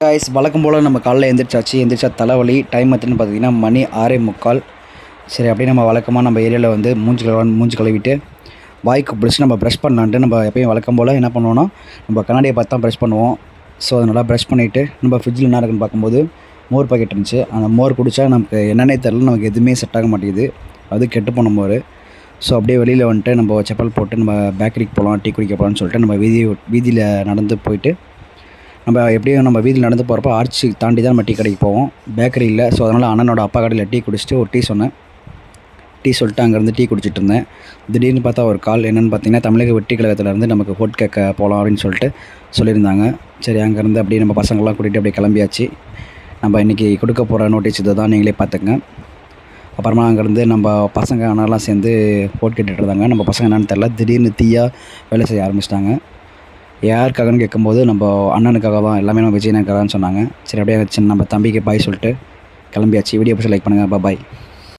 Guys வழக்கம் போல் நம்ம காலைல எந்திரிச்சா தலைவலி. டைம் பார்த்துன்னு பார்த்தீங்கன்னா மணி 6:45. சரி அப்படியே நம்ம வழக்கமாக நம்ம ஏரியாவில் வந்து மூஞ்சி கழுவிட்டு வாய்க்கு பிடிச்சி நம்ம ப்ரஷ் பண்ணலான்ட்டு நம்ம எப்பயும் வழக்கம் போல் என்ன பண்ணுவோன்னா நம்ம கண்ணாடியை பார்த்து தான் ப்ரஷ் பண்ணுவோம். ஸோ அதனால் ப்ரஷ் பண்ணிவிட்டு நம்ம ஃப்ரிட்ஜில் என்ன இருக்குன்னு பார்க்கும்போது மோர் பாக்கெட் இருந்துச்சு. அந்த மோர் குடித்தா நமக்கு என்னன்னே தெரில, நமக்கு எதுவுமே செட் ஆக மாட்டேங்குது. அது கெட்டு போன மோர். ஸோ அப்படியே வெளியில் வந்துட்டு நம்ம செப்பல் போட்டு நம்ம பேக்கரிக்கு போகலாம், டீ குடிக்க போகலான்னு சொல்லிட்டு நம்ம வீதியில் நடந்து போயிட்டு நம்ம எப்படியும் நம்ம வீதியில் நடந்து போகிறப்ப ஆர்ச்சி தாண்டி தான் நம்ம டீ கடைக்கு போவோம். பேக்கரி இல்லை. ஸோ அதனால் அண்ணனோட அப்பா கடையில் டீ குடிச்சிட்டு ஒரு டீ சொன்னேன். டீ சொல்லிட்டு அங்கேருந்து டீ குடிச்சிட்டு இருந்தேன். திடீர்னு பார்த்தா ஒரு கால். என்னென்னு பார்த்தீங்கன்னா தமிழக வெற்றி கழகத்துலேருந்து நமக்கு ஓட் கேட்க போகலாம் அப்படின்னு சொல்லிட்டு சொல்லியிருந்தாங்க. சரி அங்கேருந்து அப்படியே நம்ம பசங்களாம் கூட்டிகிட்டு அப்படியே கிளம்பியாச்சு. நம்ம இன்றைக்கி கொடுக்க போகிற நோட்டீஸ் இதை தான், நீங்களே பார்த்துங்க. அப்புறமா அங்கேருந்து நம்ம பசங்க அண்ணாலாம் சேர்ந்து ஓட் கேட்டுட்டு இருந்தாங்க. நம்ம பசங்க என்னென்னு தெரில, திடீர்னு தீயாக வேலை செய்ய ஆரம்பிச்சிட்டாங்க. யாருக்காகன்னு கேட்கும்போது நம்ம அண்ணனுக்காக தான், எல்லாமே நம்ம விஜயனுக்காகன்னு சொன்னாங்க. சரி அப்படியே வச்சு நம்ம தம்பிக்கு பாய் சொல்லிட்டு கிளம்பியாச்சு. வீடியோ பிடிச்சி லைக் பண்ணுங்கள். பாய்.